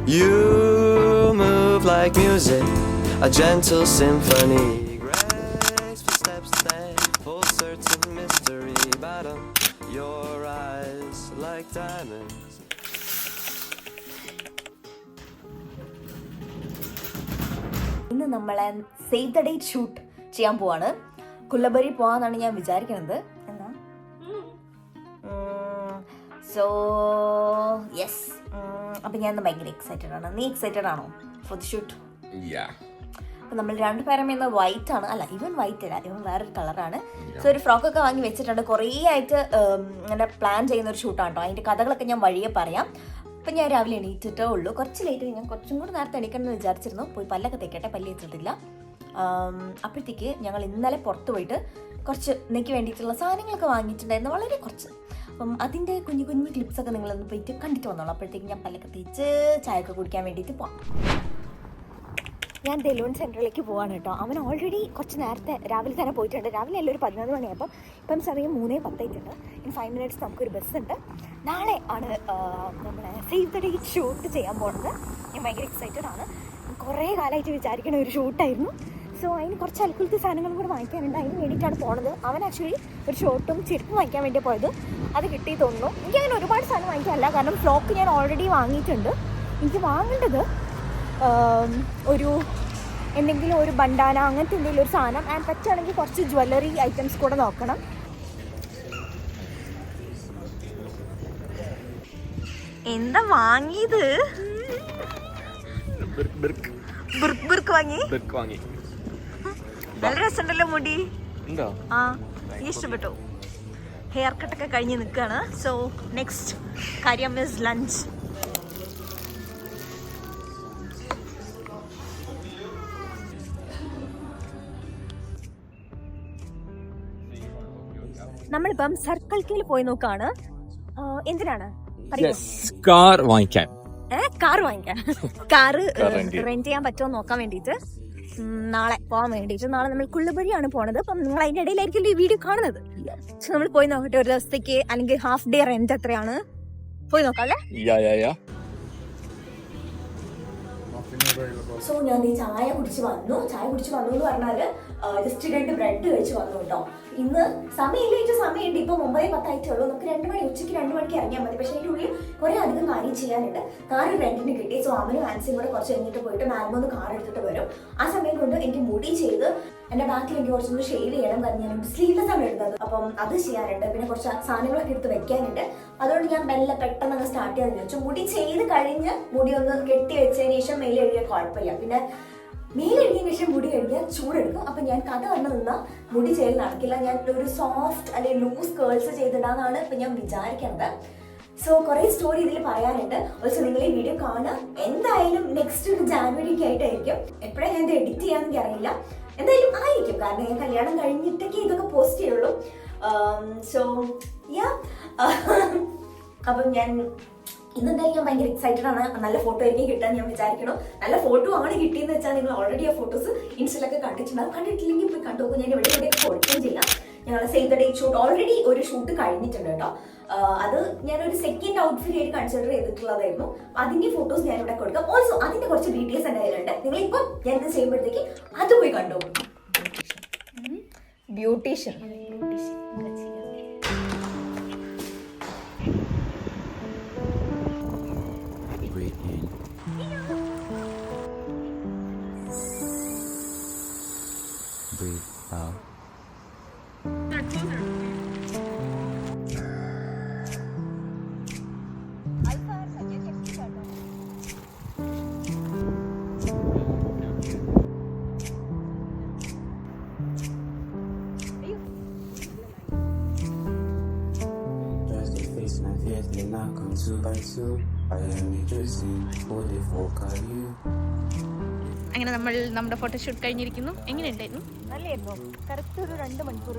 You move like music, a gentle symphony. Graceful steps stand full certain mystery. Bottom, your eyes like diamonds. ഇന്ന് നമ്മളെ save the date shoot ചെയ്യാൻ പോവാണ്. കുള്ളബരി പോവാന്നാണ് ഞാൻ വിചാരിക്കുന്നത്. എന്നാ so yes, അപ്പം ഞാൻ ഭയങ്കര എക്സൈറ്റഡ് ആണ്. നീ എക്സൈറ്റഡ് ആണോ ഫോർ ദ ഷൂട്ട്? അപ്പം നമ്മൾ രണ്ടുപേരും ഇന്ന് വൈറ്റ് ആണ്. അല്ല, ഇവൻ വൈറ്റ് അല്ല, ഇവൻ വേറൊരു കളറാണ്. സോ ഒരു ഫ്രോക്കൊക്കെ വാങ്ങി വെച്ചിട്ടുണ്ട്. കുറേ ആയിട്ട് ഇങ്ങനെ പ്ലാൻ ചെയ്യുന്ന ഒരു ഷൂട്ടാണ് കേട്ടോ. അതിൻ്റെ കഥകളൊക്കെ ഞാൻ വഴിയെ പറയാം. അപ്പം ഞാൻ രാവിലെ എണീറ്റിട്ടേ ഉള്ളൂ. കുറച്ച് ലേറ്റ്, ഞാൻ കുറച്ചും കൂടി നേരത്തെ എണീക്കണമെന്ന് വിചാരിച്ചിരുന്നു. പോയി പല്ലൊക്കെ തേക്കട്ടെ, പല്ല് വെച്ചിട്ടില്ല. അപ്പോഴത്തേക്ക് ഞങ്ങൾ ഇന്നലെ പുറത്ത് പോയിട്ട് കുറച്ച് എനിക്ക് വേണ്ടിയിട്ടുള്ള സാധനങ്ങളൊക്കെ വാങ്ങിയിട്ടുണ്ടായിരുന്നു, വളരെ കുറച്ച്. അപ്പം അതിൻ്റെ കുഞ്ഞു കുഞ്ഞു ക്ലിപ്സൊക്കെ നിങ്ങളൊന്ന് പോയിട്ട് കണ്ടിട്ട് വന്നോളൂ. അപ്പോഴത്തേക്ക് ഞാൻ പല്ലൊക്കെ തേച്ച് ചായയൊക്കെ കുടിക്കാൻ വേണ്ടിയിട്ട് പോവാം. ഞാൻ ദെലൂൺ സെൻറ്ററിലേക്ക് പോവാണ് കേട്ടോ. അവൻ ഓൾറെഡി കുറച്ച് നേരത്തെ രാവിലെ തന്നെ പോയിട്ടുണ്ട്. രാവിലെ അല്ല, ഒരു 11 മണിയായപ്പം. ഇപ്പം സമയം 3:10 ഇൻ 5 minutes നമുക്കൊരു ബസ്സുണ്ട്. നാളെ ആണ് നമ്മുടെ സേവ് ദ ഡേറ്റ് ഷൂട്ട് ചെയ്യാൻ പോകുന്നത്. ഞാൻ ഭയങ്കര എക്സൈറ്റഡ് ആണ്. കുറേ കാലമായിട്ട് വിചാരിക്കണ ഒരു ഷൂട്ടായിരുന്നു. സോ അതിന് കുറച്ച് അൽക്കുലത്തെ സാധനങ്ങളും കൂടെ വാങ്ങിക്കാനുണ്ട്. അതിന് വേണ്ടിയിട്ടാണ് പോണത്. അവൻ ആക്ച്വലി ഒരു ഷോർട്ടും ചെരുപ്പും വാങ്ങിക്കാൻ വേണ്ടി പോയത്. അത് കിട്ടി തോന്നുന്നു. എനിക്കങ്ങനെ ഒരുപാട് സാധനം വാങ്ങിക്കാനല്ല, കാരണം ഫ്രോക്ക് ഞാൻ ഓൾറെഡി വാങ്ങിയിട്ടുണ്ട്. എനിക്ക് വാങ്ങേണ്ടത് ഒരു എന്തെങ്കിലും ഒരു ബണ്ടാന അങ്ങനത്തെ എന്തെങ്കിലും ഒരു സാധനം, ആൻഡ് പറ്റുകയാണെങ്കിൽ കുറച്ച് ജ്വല്ലറി ഐറ്റംസ് കൂടെ നോക്കണം. എന്താ വാങ്ങിയത്? വാങ്ങി. നല്ല രസമുണ്ടല്ലോ മുടി. ആ, ഇഷ്ടപ്പെട്ടു. ഹെയർ കട്ടൊക്കെ കഴിഞ്ഞ് നിൽക്കുകയാണ്. സോ നെക്സ്റ്റ് കാര്യം ഇസ് ലഞ്ച്. നമ്മളിപ്പം സർക്കിൾ കെയിൽ പോയി നോക്കാണ്. എന്തിനാണ്? കാർ വാങ്ങിക്കാൻ. കാറ് റെന്റ് ചെയ്യാൻ പറ്റുമോ നോക്കാൻ വേണ്ടിയിട്ട് നാളെ പോകാൻ വേണ്ടിയിട്ട്. നാളെ നമ്മൾ കുള്ളുപടിയാണ് പോണത്. അപ്പം നിങ്ങൾ അതിന്റെ ഇടയിലായിരിക്കും ഈ വീഡിയോ കാണുന്നത്. സോ നമ്മൾ പോയി നോക്കട്ടെ, ഒരു ദിവസത്തേക്ക് അല്ലെങ്കിൽ ഹാഫ് ഡേ റെന്റ് എത്രയാണ്, പോയി നോക്കാം അല്ലേ? സോ ഞാൻ ചായ കുടിച്ച് വന്നു എന്ന് പറഞ്ഞാല് ജസ്റ്റ് 2 ബ്രെഡ് കഴിച്ച് വന്നു കേട്ടോ. ഇന്ന് സമയമില്ല, സമയമുണ്ട്. ഇപ്പൊ 9:10 ഉള്ളൂ. നമുക്ക് 2 മണി, ഉച്ചയ്ക്ക് 2 മണിക്ക് ഇറങ്ങിയാൽ മതി. പക്ഷേ അതിൻ്റെ ഉള്ളിൽ കുറെ അധികം കാര്യം ചെയ്യാനുണ്ട്. കാർ റെന്റിന് കിട്ടി. സോ അവനും ആൻസിയും കൂടെ കുറച്ച് കഴിഞ്ഞിട്ട് പോയിട്ട് മാൽമോന്ന് കാർ എടുത്തിട്ട് വരും. ആ സമയം കൊണ്ട് എനിക്ക് മുടി ചെയ്ത് എന്റെ ബാക്കിൽ എനിക്ക് കുറച്ചൊന്ന് ഷേവ് ചെയ്യണം. കാരണം ഞാൻ സ്ലീവ്ലെസ് ആണ് എടുത്തത്. അപ്പം അത് ചെയ്യാനുണ്ട്. പിന്നെ കുറച്ച് സാധനങ്ങളൊക്കെ എടുത്ത് വെക്കാനുണ്ട്. അതുകൊണ്ട് ഞാൻ മെല്ലെ പെട്ടെന്ന് അങ്ങ് സ്റ്റാർട്ട് ചെയ്യാന്ന് വെച്ചു. മുടി ചെയ്ത് കഴിഞ്ഞ് മുടി ഒന്ന് കെട്ടി വെച്ചതിന് ശേഷം മേലെ എഴുതിയാൽ കുഴപ്പമില്ല. പിന്നെ മേലെ എഴുതിയതിന് ശേഷം മുടി കഴുകിയാൽ ചൂടെടുക്കും. അപ്പം ഞാൻ കഥ കണ്ടു നിന്നാൽ മുടി ചെയ്ത് നടക്കില്ല. ഞാൻ ഒരു സോഫ്റ്റ് അല്ലെങ്കിൽ ലൂസ് കേൾസ് ചെയ്തിടാന്നാണ് ഇപ്പം ഞാൻ വിചാരിക്കുന്നത്. സോ കുറേ സ്റ്റോറി ഇതിൽ പറയാനുണ്ട്. ഓൾസോ നിങ്ങൾ ഈ വീഡിയോ കാണുക. എന്തായാലും നെക്സ്റ്റ് ഒരു ജാനുവരിക്ക് ആയിട്ടായിരിക്കും. എപ്പോഴാണ് ഞാൻ ഇത് എഡിറ്റ് ചെയ്യാമെന്ന് അറിയില്ല. എന്തായാലും ആയിരിക്കും, കാരണം ഞാൻ കല്യാണം കഴിഞ്ഞിട്ടൊക്കെ ഇതൊക്കെ പോസ്റ്റ് ചെയ്യുള്ളൂ. സോ യാ, അപ്പം ഞാൻ ഇന്നെന്തായാലും ഞാൻ ഭയങ്കര എക്സൈറ്റഡ് ആണ്. നല്ല ഫോട്ടോ ആയിരിക്കും കിട്ടാൻ ഞാൻ വിചാരിക്കണം. നല്ല ഫോട്ടോ ആണ് കിട്ടിയെന്ന് വെച്ചാൽ നിങ്ങൾ ഓൾറെഡി ആ ഫോട്ടോസ് ഇൻസ്റ്റയിലൊക്കെ കണ്ടിട്ടുണ്ടാകും. കണ്ടിട്ടില്ലെങ്കിൽ പോയി കണ്ടുപോകും. ഞാൻ ഇവിടെ കൊടുക്കുകയും ചെയ്യാം. ഞങ്ങളുടെ save the date shoot already ഒരു ഷൂട്ട് കഴിഞ്ഞിട്ടുണ്ട് കേട്ടോ. അത് ഞാനൊരു സെക്കൻഡ് ഔട്ട്ഫിറ്റ് ആയിട്ട് കൺസിഡർ ചെയ്തിട്ടുള്ളതായിരുന്നു. അതിന്റെ ഫോട്ടോസ് ഞാൻ ഇവിടെ കൊടുക്കാം. ഓൾസോ അതിന്റെ കുറച്ച് ഡീറ്റെയിൽസ് എൻ്റെ കയ്യിലുണ്ട്. നിങ്ങളിപ്പം ഞാൻ ഇത് ചെയ്യുമ്പോഴത്തേക്ക് അത് പോയി കണ്ടു. ബ്യൂട്ടീഷ്യൻ അങ്ങനെ നമ്മൾ നമ്മുടെ ഫോട്ടോഷൂട്ട് കഴിഞ്ഞിരിക്കുന്നു. എങ്ങനെയുണ്ടായിരുന്നു? നല്ലായിരുന്നു. കറക്റ്റ് ഒരു 2 മണിക്കൂർ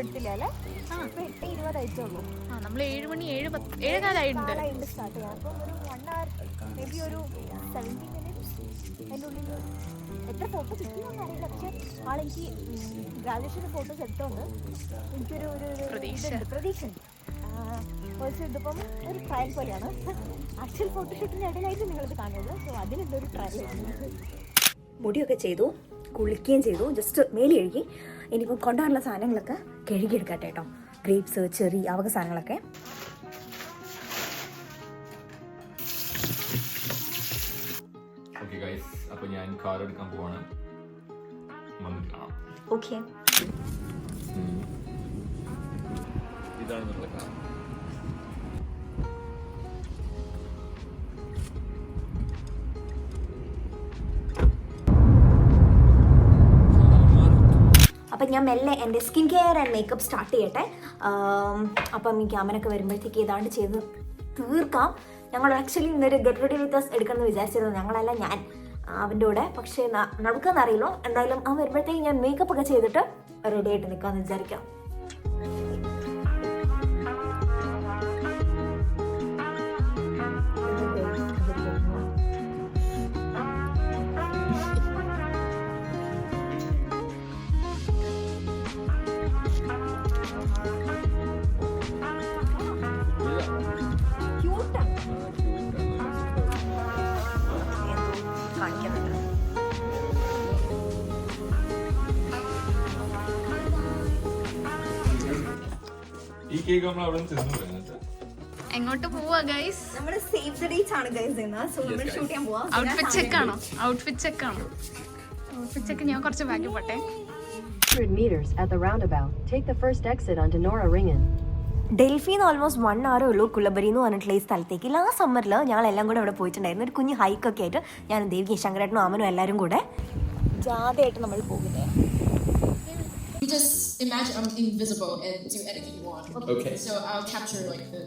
എടുത്തില്ല അല്ലേ? 8:20 ആയിട്ടുള്ളൂ. നമ്മൾ 7 മണി 7:15 സ്റ്റാർട്ട് ചെയ്യാം. അപ്പോൾ ഒരു 1 hour മേ ബി ഒരു 70 minutes അതിൻ്റെ ഉള്ളിൽ എത്ര ഫോട്ടോ കിട്ടിയെന്ന് അറിയില്ല. പക്ഷെ ആളെനിക്ക് ഗ്രാജുവേഷൻ്റെ ഫോട്ടോസ് എടുത്തോണ്ട് എനിക്കൊരു പ്രതീക്ഷ ഉണ്ട്. ഓൾസോ ഇതിപ്പം ഒരു ട്രയൽ പോലെയാണ്. ആക്ച്വൽ ഫോട്ടോഷൂട്ടിൻ്റെ ഇടയിലായിട്ട് നിങ്ങളിത് കാണുന്നത്. സോ അതിനെന്തൊരു ട്രാവൽ. മുടിയൊക്കെ ചെയ്തു, കുളിക്കുകയും ചെയ്തു, ജസ്റ്റ് മേലി കഴുകി. ഇനിയിപ്പം കൊണ്ടുപോകാനുള്ള സാധനങ്ങളൊക്കെ കഴുകിയെടുക്കട്ടെ കേട്ടോ. ഗ്രേപ്സ്, ചെറി, അവക സാധനങ്ങളൊക്കെ. ഓക്കെ ഗൈസ്, അപ്പോൾ ഞാൻ കാർ എടുക്കാൻ പോവാണ്. വന്നിട്ട് കാണാം. ഓക്കെ. ഇതാണ് നമ്മുടെ കാർ. അപ്പം ഞാൻ മെല്ലെ എൻ്റെ skin care and makeup start ചെയ്യട്ടെ. അപ്പം ഈ ക്യാമറയൊക്കെ വരുമ്പോഴത്തേക്ക് ഏതാണ്ട് ചെയ്ത് തീർക്കാം. ഞങ്ങൾ ആക്ച്വലി ഇന്നൊരു ഗെറ്റ് റെഡി വിത്ത് അസ് എടുക്കണമെന്ന് വിചാരിച്ചിരുന്നു. ഞങ്ങളല്ല, ഞാൻ അവൻ്റെ കൂടെ. പക്ഷേ നടക്കാന്ന് അറിയില്ലോ. എന്തായാലും അവൻ വരുമ്പോഴത്തേക്ക് ഞാൻ മേക്കപ്പ് ഒക്കെ ചെയ്തിട്ട് റെഡി ആയിട്ട് നിൽക്കാമെന്ന് വിചാരിക്കാം. ഈ കേക്ക് നമ്മൾ അവിടെ തിന്നു. എങ്ങോട്ട് പോവാ ഗൈസ്? നമ്മൾ സേവ് ദ ഡേറ്റ്സ് ആണ് ഗൈസ് ഇന്ന്. സോ നമ്മൾ ഷൂട്ട് ചെയ്യാൻ പോവാ. ഔട്ട്ഫിറ്റ് ചെക്ക് ആണോ? ഔട്ട്ഫിറ്റ് ചെക്ക് ആണോ? ഔട്ട്ഫിറ്റ് ചെക്ക് ഞാൻ കുറച്ച് ബാക്കി പോട്ടെ. 100 meters at the roundabout. Take the first exit onto Nora Ringen. ഡൽഹിന്ന് ഓൾമോസ്റ്റ് 1 hour ഉള്ളൂ കുളബരി എന്ന് പറഞ്ഞിട്ടുള്ള ഈ സ്ഥലത്തേക്ക്. ലാസ്റ്റ് സമ്മറിൽ ഞങ്ങളെല്ലാം കൂടെ അവിടെ പോയിട്ടുണ്ടായിരുന്നു. ഒരു കുഞ്ഞ് ഹൈക്കൊക്കെ ആയിട്ട് ഞാൻ ദേവികി, ശങ്കരേട്ടനും അമ്മനും എല്ലാവരും കൂടെ ജാഥയായിട്ട് നമ്മൾ പോകുന്നത്. You just imagine I'm invisible and do anything you want. Okay. So I'll capture like the.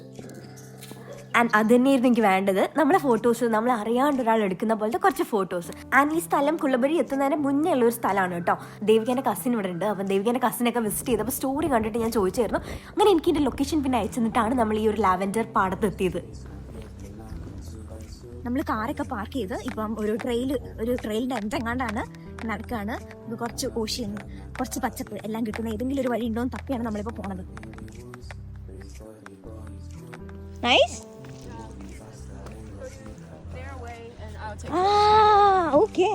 And അത് തന്നെയായിരുന്നു എനിക്ക് വേണ്ടത്. നമ്മളെ ഫോട്ടോസ് നമ്മൾ അറിയാണ്ട് ഒരാൾ എടുക്കുന്ന പോലത്തെ കുറച്ച് ഫോട്ടോസ്. ആൻഡ് ഈ സ്ഥലം കുളബരി എത്തുന്നതിന് മുന്നേ ഉള്ള ഒരു സ്ഥലമാണ് കേട്ടോ. ദേവികേൻ്റെ കസിൻ ഇവിടെ ഉണ്ട്. അപ്പം ദേവികേൻ്റെ കസിനൊക്കെ വിസിറ്റ് ചെയ്തപ്പോൾ സ്റ്റോറി കണ്ടിട്ട് ഞാൻ ചോദിച്ചായിരുന്നു. അങ്ങനെ എനിക്ക് എൻ്റെ ലൊക്കേഷൻ പിന്നെ അയച്ചു തന്നിട്ടാണ് നമ്മൾ ഈ ഒരു ലാവൻഡർ പാടത്ത് എത്തിയത്. നമ്മൾ കാറൊക്കെ പാർക്ക് ചെയ്ത് ഇപ്പം ഒരു ട്രെയിലിൻ്റെ എന്തെങ്ങാണ്ടാണ് നടക്കുകയാണ്. ഇത് കുറച്ച് ഓഷ്യൻ, കുറച്ച് പച്ചപ്പ് എല്ലാം കിട്ടുന്ന ഏതെങ്കിലും ഒരു വഴി ഉണ്ടോ എന്ന് തപ്പിയാണ് നമ്മളിപ്പോൾ പോണത്. നൈസ്. ഓക്കെ.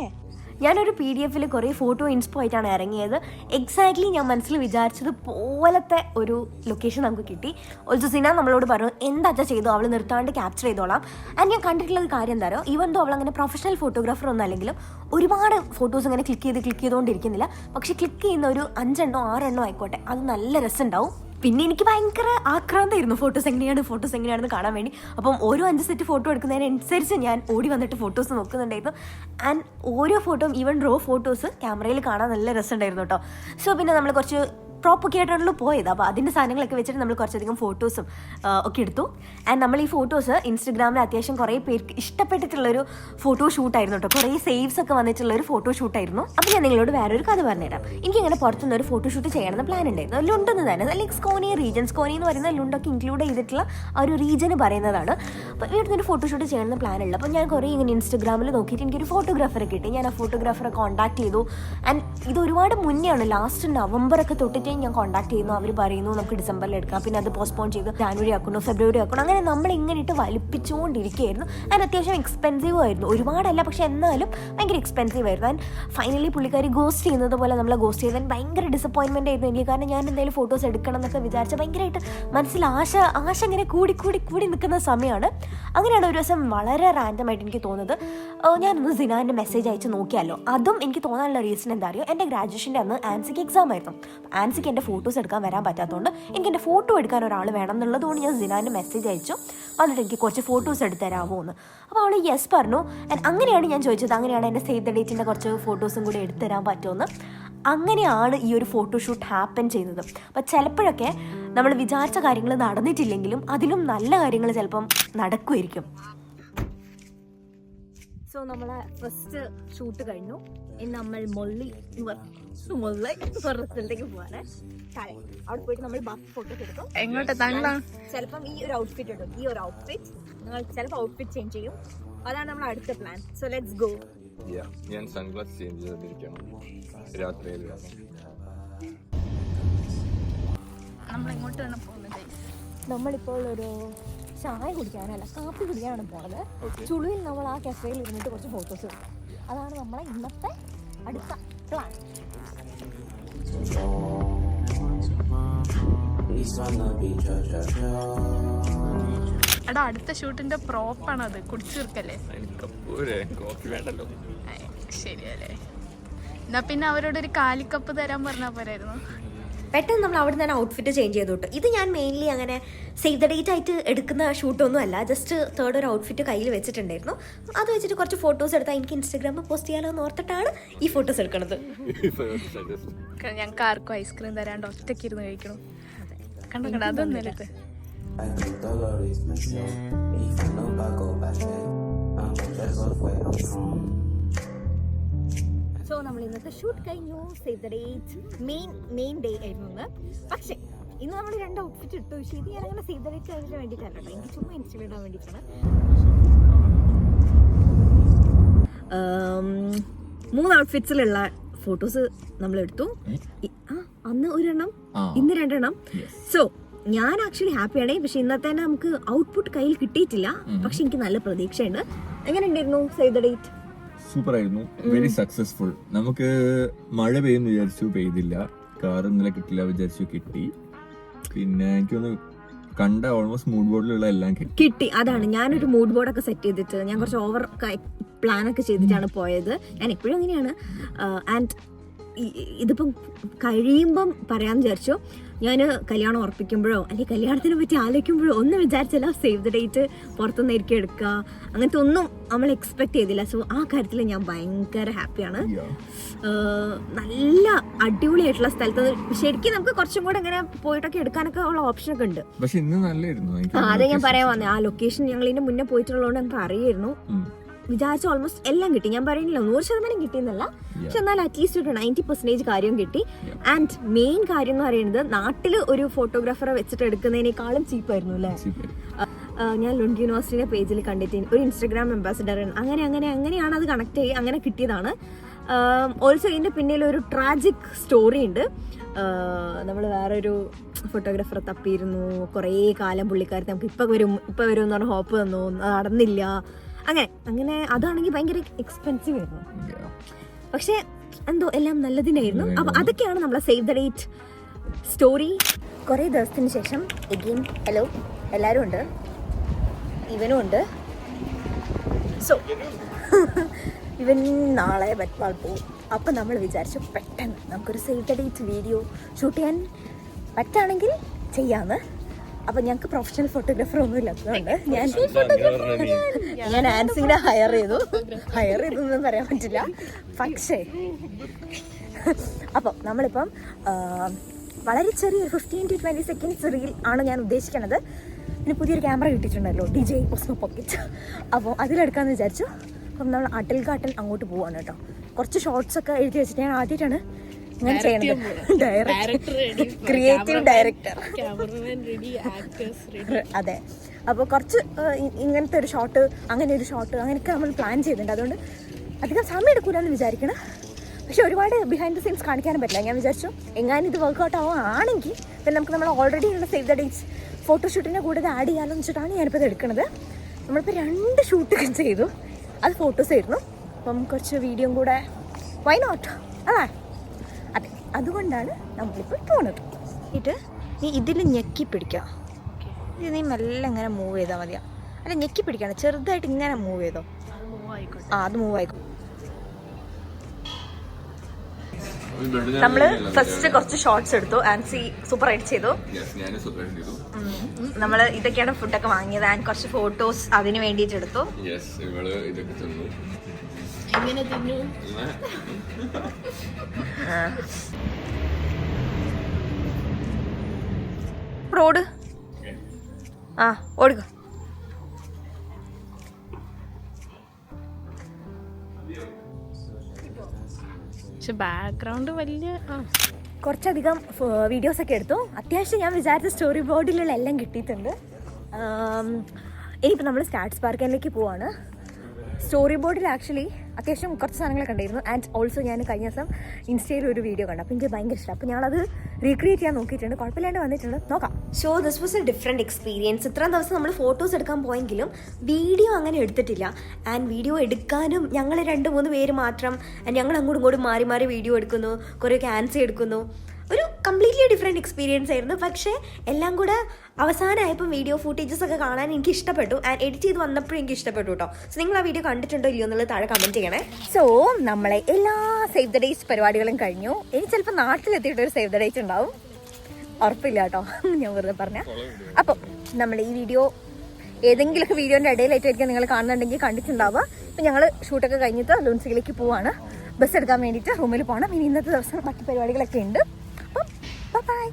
ഞാനൊരു PDF കുറേ ഫോട്ടോ ഇൻസ്പോ ആയിട്ടാണ് ഇറങ്ങിയത്. എക്സാക്ട്ലി ഞാൻ മനസ്സിൽ വിചാരിച്ചത് പോലത്തെ ഒരു ലൊക്കേഷൻ നമുക്ക് കിട്ടി. ഓൾസോ സിന നമ്മളോട് പറഞ്ഞു എന്താ ചെയ്തോ, അവൾ നിർത്താണ്ട് ക്യാപ്ചർ ചെയ്തോളാം. ആൻഡ് ഞാൻ കണ്ടിട്ടുള്ളത് കാര്യം എന്താ പറയുക, ഈവൻ ദോ അവൾ അങ്ങനെ പ്രൊഫഷണൽ ഫോട്ടോഗ്രാഫർ ഒന്നും അല്ലെങ്കിലും ഒരുപാട് ഫോട്ടോസ് ഇങ്ങനെ ക്ലിക്ക് ചെയ്തുകൊണ്ടിരിക്കുന്നില്ല. പക്ഷെ ക്ലിക്ക് ചെയ്യുന്ന ഒരു 5 എണ്ണോ 6 എണ്ണോ ആയിക്കോട്ടെ, അത് നല്ല രസമുണ്ടാവും. പിന്നെ എനിക്ക് ഭയങ്കര ആക്രാന്തമായിരുന്നു ഫോട്ടോസ് എങ്ങനെയാണെന്ന് കാണാൻ വേണ്ടി. അപ്പം ഓരോ 5 സെറ്റ് ഫോട്ടോ എടുക്കുന്നതിനനുസരിച്ച് ഞാൻ ഓടി വന്നിട്ട് ഫോട്ടോസ് നോക്കുന്നുണ്ടായിരുന്നു. ആൻഡ് ഓരോ ഫോട്ടോയും ഈവൻ റോ ഫോട്ടോസ് ക്യാമറയിൽ കാണാൻ നല്ല രസമുണ്ടായിരുന്നു കേട്ടോ. സോ പിന്നെ നമ്മൾ കുറച്ച് പ്രോപ്പൊക്കെ ആയിട്ടാണല്ലോ പോയത്. അപ്പോൾ അതിൻ്റെ സാധനങ്ങളൊക്കെ വെച്ചിട്ട് നമ്മൾ കുറച്ചധികം ഫോട്ടോസും ഒക്കെ എടുത്തു. ആൻഡ് നമ്മൾ ഈ ഫോട്ടോസ് ഇൻസ്റ്റഗ്രാമിൽ അത്യാവശ്യം കുറേ പേർക്ക് ഇഷ്ടപ്പെട്ടിട്ടുള്ളൊരു ഫോട്ടോ ഷൂട്ടായിരുന്നു കേട്ടോ. കുറേ സേവ്സ് ഒക്കെ വന്നിട്ടുള്ളൊരു ഫോട്ടോ ഷൂട്ടായിരുന്നു. അപ്പോൾ ഞാൻ നിങ്ങളോട് വേറൊരു കഥ പറഞ്ഞുതരാം. എനിക്കിങ്ങനെ പുറത്തുനിന്ന് ഒരു ഫോട്ടോ ഷൂട്ട് ചെയ്യണമെന്ന് പ്ലാൻ ഉണ്ടായിരുന്നു. ലുണ്ടെന്ന് തന്നെ, ലൈക്ക് സ്കോനി എന്ന് പറയുന്ന ലുണ്ടൊക്കെ ഇൻക്ലൂഡ് ചെയ്തിട്ടുള്ള ആ ഒരു റീജന് പറയുന്നതാണ്. അപ്പോൾ ഇവിടുന്ന് ഒരു ഫോട്ടോ ഷൂട്ട് ചെയ്യണമെന്ന് പ്ലാൻ ഉള്ളത്. അപ്പോൾ ഞാൻ കുറേ ഇങ്ങനെ ഇൻസ്റ്റഗ്രാമിൽ നോക്കിയിട്ട് എനിക്കൊരു ഫോട്ടോഗ്രാഫറെ കിട്ടി. ഞാൻ ആ ഫോട്ടോഗ്രാഫറെ കോൺടാക്ട് ചെയ്തു. ആൻഡ് ഇത് ഒരുപാട് മുന്നെയാണ്, ലാസ്റ്റ് നവംബറൊക്കെ തൊട്ടിട്ട് ഞാൻ കോൺടാക്ട് ചെയ്യുന്നു. അവർ പറയുന്നു നമുക്ക് ഡിസംബറിൽ എടുക്കാം, പിന്നെ അത് പോസ്റ്റ്പോൺ ചെയ്ത് ജാനുവരി ആക്കണം, ഫെബ്രുവരി ആക്കണം. അങ്ങനെ നമ്മൾ ഇങ്ങനെ ഇട്ട് വലിപ്പിച്ചുകൊണ്ടിരിക്കുകയായിരുന്നു. ആൻഡ് അത്യാവശ്യം എക്സ്പെൻസീവ് ആയിരുന്നു. ഒരുപാടല്ല, പക്ഷെ എന്നാലും ഭയങ്കര എക്സ്പെൻസീവ് ആയിരുന്നു. ആൻഡ് ഫൈനലി പുള്ളിക്കാരി ഗോസ്റ്റ് ചെയ്യുന്നത് പോലെ നമ്മളെ ഗോസ്റ്റ് ചെയ്താൽ ഭയങ്കര ഡിസപ്പോയിൻമെൻ്റ് ആയിരുന്നു എനിക്ക്. കാരണം ഞാൻ എന്തായാലും ഫോട്ടോസ് എടുക്കണം എന്നൊക്കെ വിചാരിച്ച ഭയങ്കരമായിട്ട് മനസ്സിൽ ആശ ഇങ്ങനെ കൂടി നിൽക്കുന്ന സമയമാണ്. അങ്ങനെയാണ് ഒരു ദിവസം വളരെ റാൻഡമായിട്ട് എനിക്ക് തോന്നുന്നത് ഞാനൊന്ന് സിനാൻ്റെ മെസ്സേജ് അയച്ച് നോക്കിയാലോ. അതും എനിക്ക് തോന്നാനുള്ള റീസൺ എന്താ അറിയോ, എൻ്റെ ഗ്രാജുവേഷൻ്റെ അന്ന് ആൻസിക്ക് എക്സാം ആയിരുന്നു. ആൻസിക്ക് എൻ്റെ ഫോട്ടോസ് എടുക്കാൻ വരാൻ പറ്റാത്തതുകൊണ്ട് എനിക്ക് എൻ്റെ ഫോട്ടോ എടുക്കാൻ ഒരാൾ വേണം എന്നുള്ളതുകൊണ്ട് ഞാൻ സിനാൻ്റെ മെസ്സേജ് അയച്ചു. എന്നിട്ട് എനിക്ക് കുറച്ച് ഫോട്ടോസ് എടുത്ത് തരാമോ എന്ന്. അപ്പോൾ അവൾ യെസ് പറഞ്ഞു. ആൻഡ് അങ്ങനെയാണ് ഞാൻ ചോദിച്ചത്, അങ്ങനെയാണ് എൻ്റെ സേവ് ദ ഡേറ്റിൻ്റെ കുറച്ച് ഫോട്ടോസും കൂടി എടുത്തു തരാൻ പറ്റുമെന്ന്. അങ്ങനെയാണ് ഈ ഒരു ഫോട്ടോഷൂട്ട് ഹാപ്പൻ ചെയ്യുന്നത്. അപ്പം ചിലപ്പോഴൊക്കെ നമ്മൾ വിചാരിച്ച കാര്യങ്ങൾ നടന്നിട്ടില്ലെങ്കിലും അതിലും നല്ല കാര്യങ്ങൾ ചിലപ്പം നടക്കുമായിരിക്കും. സോ നമ്മളെ ഫസ്റ്റ് ഷൂട്ട് കഴിഞ്ഞു. ഇനി നമ്മൾ മൊള്ളി സ്ഥലത്തേക്ക് പോവാണ്. അവിടെ പോയിട്ട് നമ്മൾ ബാക്കി ഫോട്ടോസ് എടുക്കും. എങ്ങോട്ട്? ചിലപ്പം ഈ ഒരു ഔട്ട്ഫിറ്റ് ഇടും. ഈ ഒരു ഔട്ട്ഫിറ്റ് നിങ്ങൾ ചിലപ്പോൾ ഔട്ട്ഫിറ്റ് ചേഞ്ച് ചെയ്യും. അതാണ് നമ്മൾ അടുത്ത പ്ലാൻ. So let's go. ഞാൻ സൺഗ്ലാസ് ചേഞ്ച് ചെയ്തിരിക്കണം രാത്രിയിൽ. നമ്മൾ എങ്ങോട്ടാണ് പോകുന്നത്? നമ്മളിപ്പോൾ ഒരു ചായ കുടിക്കാനല്ല, കാപ്പി കുടിക്കാനാണ് പോണത്. ചുളുവിൽ നമ്മൾ ആ കഫേയിൽ ഇരുന്നിട്ട് കുറച്ച് ഫോട്ടോസ് എടുക്കും. അതാണ് നമ്മളെ ഇന്നത്തെ അടുത്ത പ്ലാൻ. എടാ അടുത്ത ഷൂട്ടിന്റെ പ്രോപ്പാണ് അത്, കുടിച്ചു തീർക്കല്ലേ? ശരിയല്ലേ, എന്നാ പിന്നെ അവരോട് ഒരു കാലിക്കപ്പ് തരാൻ പറഞ്ഞാൽ പോരായിരുന്നു? പെട്ടെന്ന് നമ്മൾ അവിടെ നിന്ന് ഔട്ട്ഫിറ്റ് ചേഞ്ച് ചെയ്തു കേട്ടോ. ഇത് ഞാൻ മെയിൻലി അങ്ങനെ സേവ് ദ ഡേറ്റ് ആയിട്ട് എടുക്കുന്ന ഷൂട്ടൊന്നും അല്ല, ജസ്റ്റ് തേർഡ് ഒരു ഔട്ട്ഫിറ്റ് കയ്യിൽ വെച്ചിട്ടുണ്ടായിരുന്നു. അത് വെച്ചിട്ട് കുറച്ച് ഫോട്ടോസ് എടുത്താൽ എനിക്ക് ഇൻസ്റ്റാഗ്രാമിൽ പോസ്റ്റ് ചെയ്യാലോ എന്ന് ഓർത്തിട്ടാണ് ഈ ഫോട്ടോസ് എടുക്കുന്നത്. ഞങ്ങൾക്ക് ആർക്കും ഐസ്ക്രീം തരാണ്ട് ഒറ്റയ്ക്ക് ഇരുന്ന് കഴിക്കണം. കണ്ടോ അതൊന്നും എടുത്ത്. സോ നമ്മൾ ഇന്നത്തെ ഷൂട്ട് കഴിഞ്ഞു. Save the date main day ആയിരുന്നു ഇന്ന്. പക്ഷേ ഇന്ന് നമ്മൾ 2 ഔട്ട്ഫിറ്റ് ഇട്ടു. പക്ഷേ ഇത് ഞാൻ അങ്ങനെ സേവ് ദ ഡേറ്റ് കഴിഞ്ഞിട്ട് വേണ്ടിയിട്ടല്ല കേട്ടോ, എനിക്ക് ചുമ്മാ ഇൻസ്റ്റ ഇടാൻ വേണ്ടിയിട്ടാണ്. 3 ഔട്ട്ഫിറ്റ്സിലുള്ള ഫോട്ടോസ് നമ്മൾ എടുത്തു. അന്ന് 1 എണ്ണം, ഇന്ന് 2 എണ്ണം. സോ ഞാൻ ആക്ച്വലി ഹാപ്പിയാണ്. പക്ഷെ ഇന്നത്തെ തന്നെ നമുക്ക് ഔട്ട്പുട്ട് കയ്യിൽ കിട്ടിയിട്ടില്ല. പക്ഷെ എനിക്ക് നല്ല പ്രതീക്ഷയുണ്ട്. എങ്ങനെ ഉണ്ടായിരുന്നു സേവ് ദ ഡേറ്റ്? സൂപ്പർ ആയിരുന്നു, വെരി സക്സസ്ഫുൾ. നമുക്ക് മഴ പെയ്യുന്നു വിചാരിച്ചു, പെയ്തില്ല. കാർ ഇന്നലെ കിട്ടില്ല വിചാരിച്ചു, കിട്ടി. പിന്നെ എനിക്കൊന്ന് കണ്ട ഓൾമോസ്റ്റ് മൂഡ് ബോർഡിലുള്ള എല്ലാം കിട്ടി. അതാണ് ഞാനൊരു മൂഡ് ബോർഡൊക്കെ സെറ്റ് ചെയ്തിട്ട് ഞാൻ കുറച്ച് ഓവർ പ്ലാനൊക്കെ ചെയ്തിട്ടാണ് പോയത്. ഞാൻ എപ്പോഴും അങ്ങനെയാണ്. ആൻഡ് ഇതിപ്പം കഴിയുമ്പം പറയാമെന്ന് വിചാരിച്ചു. ഞാൻ കല്യാണം ഉറപ്പിക്കുമ്പോഴോ അല്ലെങ്കിൽ കല്യാണത്തിനെ പറ്റി ആലോചിക്കുമ്പോഴോ ഒന്നും വിചാരിച്ചില്ല സേവ് ദ ഡേറ്റ് പുറത്തുനിന്നായിരിക്കും എടുക്കുക, അങ്ങനത്തെ ഒന്നും നമ്മൾ എക്സ്പെക്ട് ചെയ്തില്ല. സോ ആ കാര്യത്തിൽ ഞാൻ ഭയങ്കര ഹാപ്പിയാണ്. നല്ല അടിപൊളിയായിട്ടുള്ള സ്ഥലത്ത് ശരിക്കും നമുക്ക് കുറച്ചും കൂടെ ഇങ്ങനെ പോയിട്ടൊക്കെ എടുക്കാനൊക്കെ ഉള്ള ഓപ്ഷനൊക്കെ ഉണ്ട്. പക്ഷെ ഇന്ന് നല്ലായിരുന്നു. അതെ ഞാൻ പറയാൻ വന്നേ, ആ ലൊക്കേഷൻ ഞങ്ങൾ ഇതിന്റെ മുന്നേ പോയിട്ടുള്ളതുകൊണ്ട് നമുക്ക് അറിയായിരുന്നു. വിചാരിച്ച ഓൾമോസ്റ്റ് എല്ലാം കിട്ടി. ഞാൻ പറയുന്നില്ല 100% കിട്ടിയെന്നല്ല, പക്ഷെ എന്നാൽ അറ്റ്ലീസ്റ്റ് ഒരു 90% കാര്യം കിട്ടി. ആൻഡ് മെയിൻ കാര്യം എന്ന് പറയുന്നത് നാട്ടിൽ ഒരു ഫോട്ടോഗ്രാഫറെ വെച്ചിട്ട് എടുക്കുന്നതിനേക്കാളും ചീപ്പായിരുന്നു അല്ലേ. ഞാൻ ലുണ്ട് യൂണിവേഴ്സിറ്റിയുടെ പേജിൽ കണ്ടിട്ട് ഒരു ഇൻസ്റ്റാഗ്രാം അംബാസിഡർ അങ്ങനെയാണ് അത് കണക്ട് ചെയ്ത് അങ്ങനെ കിട്ടിയതാണ്. ഓൾസോ ഇതിന്റെ പിന്നിൽ ഒരു ട്രാജിക് സ്റ്റോറി ഉണ്ട്. നമ്മൾ വേറൊരു ഫോട്ടോഗ്രാഫറെ തപ്പിയിരുന്നു, കുറേ കാലം പുള്ളിക്കാരത്തെ നമുക്ക് ഇപ്പൊ വരും എന്ന് പറഞ്ഞ ഹോപ്പ് തന്നു, നടന്നില്ല. അങ്ങനെ അതാണെങ്കിൽ ഭയങ്കര എക്സ്പെൻസീവ് ആയിരുന്നു. പക്ഷെ എന്തോ എല്ലാം നല്ലതിനായിരുന്നു. അപ്പൊ അതൊക്കെയാണ് നമ്മളെ സേവ് ദ ഡേറ്റ് സ്റ്റോറി. കുറേ ദിവസത്തിന് ശേഷം എഗെയിൻ ഹലോ എല്ലാവരും ഉണ്ട്, ഇവനും ഉണ്ട്. സോ ഇവൻ നാളെ ബറ്റ്പാൽ പോകും. അപ്പം നമ്മൾ വിചാരിച്ചു പെട്ടെന്ന് നമുക്കൊരു save the date video shoot ചെയ്യാൻ പറ്റുകയാണെങ്കിൽ ചെയ്യാമെന്ന്. അപ്പം ഞങ്ങൾക്ക് പ്രൊഫഷണൽ ഫോട്ടോഗ്രാഫർ ഒന്നും ഇല്ലാത്തതുകൊണ്ട് ഞാൻ ആൻസിനെ ഹയർ ചെയ്തെന്നൊന്നും പറയാൻ പറ്റില്ല. പക്ഷേ അപ്പം നമ്മളിപ്പം വളരെ ചെറിയൊരു 15 to 20 seconds റീൽ ആണ് ഞാൻ ഉദ്ദേശിക്കുന്നത്. പിന്നെ പുതിയൊരു ക്യാമറ കിട്ടിയിട്ടുണ്ടല്ലോ, DJI Osmo Pocket. അപ്പോൾ അതിലെടുക്കാമെന്ന് വിചാരിച്ചു. അപ്പം നമ്മൾ അട്ടൽ കാട്ടൽ അങ്ങോട്ട് പോവാണ് കേട്ടോ. കുറച്ച് ഷോർട്സ് ഒക്കെ എഴുതി വെച്ചിട്ട് ഞാൻ ആദ്യമായിട്ടാണ് ഇങ്ങനെ ചെയ്യണത്. Creative director. അതെ, അപ്പോൾ കുറച്ച് ഇങ്ങനത്തെ ഒരു ഷോട്ട് അങ്ങനെയൊക്കെ നമ്മൾ പ്ലാൻ ചെയ്തിട്ടുണ്ട്. അതുകൊണ്ട് അധികം സമയം എടുക്കൂലെന്ന് വിചാരിക്കണം. പക്ഷെ ഒരുപാട് ബിഹൈൻഡ് ദ സീൻസ് കാണിക്കാനും പറ്റില്ല. ഞാൻ വിചാരിച്ചു എങ്ങാനും ഇത് വർക്ക്ഔട്ട് ആവുകയാണെങ്കിൽ പിന്നെ നമുക്ക് നമ്മൾ ഓൾറെഡി ഉള്ള സേവ് ദ ഡേറ്റ്സ് ഫോട്ടോഷൂട്ടിൻ്റെ കൂടെ ഇത് ആഡ് ചെയ്യാമെന്ന് വെച്ചിട്ടാണ് ഞാനിപ്പോൾ ഇത് എടുക്കുന്നത്. നമ്മളിപ്പോൾ 2 ഷൂട്ടൊക്കെ ചെയ്തു, അത് ഫോട്ടോസ് ആയിരുന്നു. അപ്പം കുറച്ച് വീഡിയോയും കൂടെ വൈ നോട്ട് അല്ലേ. അതെ, അതുകൊണ്ടാണ് നമ്മളിപ്പോൾ പോകുന്നത്. നീ ഇതിൽ ഞെക്കി പിടിക്കുക. ഇത് നീ മെല്ലെ ഇങ്ങനെ മൂവ് ചെയ്താൽ മതിയാ. അല്ല ഞെക്കി പിടിക്കണം, ചെറുതായിട്ട് ഇങ്ങനെ മൂവ് ചെയ്തോ. അത് മൂവ് ആയിക്കോ. നമ്മള് ഫസ്റ്റ് കുറച്ച് ഷോർട്സ് എടുത്തു. ആൻസി സൂപ്പർ ആയിട്ട് ചെയ്തു. നമ്മള് ഇതൊക്കെയാണ് ഫുഡൊക്കെ വാങ്ങിയത്. ആൻഡ് കുറച്ച് ഫോട്ടോസ് അതിന് വേണ്ടിയിട്ട് എടുത്തു. റോഡ് ഓടുക. ബാക്ക്ഗ്രൗണ്ട് വലിയ കുറച്ചധികം വീഡിയോസൊക്കെ എടുത്തു. അത്യാവശ്യം ഞാൻ വിചാരിച്ച സ്റ്റോറി ബോർഡിലുള്ള എല്ലാം കിട്ടിയിട്ടുണ്ട്. ഇനിയിപ്പോൾ നമ്മൾ സ്റ്റാർട്സ് പാർക്കിലേക്ക് പോവാണ്. സ്റ്റോറി ബോർഡിൽ ആക്ച്വലി അത്യാവശ്യം കുറച്ച് സാധനങ്ങളൊക്കെ ഉണ്ടായിരുന്നു. ആൻഡ് ഓൾസോ ഞാൻ കഴിഞ്ഞ ദിവസം ഇൻസ്റ്റയിൽ ഒരു വീഡിയോ കണ്ടു. അപ്പോൾ എനിക്ക് ഭയങ്കര ഇഷ്ടം. അപ്പോൾ ഞാനത് റീക്രിയേറ്റ് ചെയ്യാൻ നോക്കിയിട്ടുണ്ട്. കുഴപ്പമില്ലാണ്ട് വന്നിട്ടുണ്ട്. നോക്കാം. So this was A different experience. ഇത്രയും ദിവസം നമ്മൾ ഫോട്ടോസ് എടുക്കാൻ പോയെങ്കിലും വീഡിയോ അങ്ങനെ എടുത്തിട്ടില്ല. ആൻഡ് വീഡിയോ എടുക്കാനും ഞങ്ങൾ 2-3 പേര് മാത്രം, ഞങ്ങൾ അങ്ങോട്ടും ഇങ്ങോട്ടും മാറി മാറി വീഡിയോ എടുക്കുന്നു, കുറേ ക്യാൻസൽ എടുക്കുന്നു. ഒരു കംപ്ലീറ്റ്ലി ഡിഫറെൻറ്റ് എക്സ്പീരിയൻസ് ആയിരുന്നു. പക്ഷേ എല്ലാം കൂടെ അവസാനമായപ്പോൾ വീഡിയോ ഫുട്ടേജസ് ഒക്കെ കാണാൻ എനിക്ക് ഇഷ്ടപ്പെട്ടു. ആൻഡ് എഡിറ്റ് ചെയ്ത് വന്നപ്പോഴും എനിക്ക് ഇഷ്ടപ്പെട്ടു കേട്ടോ. സോ നിങ്ങൾ ആ വീഡിയോ കണ്ടിട്ടുണ്ടോ ഇല്ലയോ എന്നുള്ളത് താഴെ കമൻറ്റ് ചെയ്യണേ. സോ നമ്മളെ എല്ലാ സേവ് ദ ഡേറ്റ് പരിപാടികളും കഴിഞ്ഞു. ഇനി ചിലപ്പോൾ നാട്ടിലെത്തിയിട്ടൊരു സേവ് ദ ഡേറ്റ് ഉണ്ടാവും, ഉറപ്പില്ല കേട്ടോ, ഞാൻ വെറുതെ പറഞ്ഞ. അപ്പോൾ നമ്മൾ ഈ വീഡിയോ ഏതെങ്കിലുമൊക്കെ വീഡിയോൻ്റെ ഇടയിലായിട്ടായിരിക്കും നിങ്ങൾ കാണുന്നുണ്ടെങ്കിൽ കണ്ടിട്ടുണ്ടാവുക. ഇപ്പം ഞങ്ങൾ ഷൂട്ടൊക്കെ കഴിഞ്ഞിട്ട് ലൂൺസിലേക്ക് പോവാണ്, ബസ് എടുക്കാൻ വേണ്ടിയിട്ട് റൂമിൽ പോകണം. ഇനി ഇന്നത്തെ ദിവസം മറ്റു പരിപാടികളൊക്കെ ഉണ്ട്. അപ്പം ബൈ.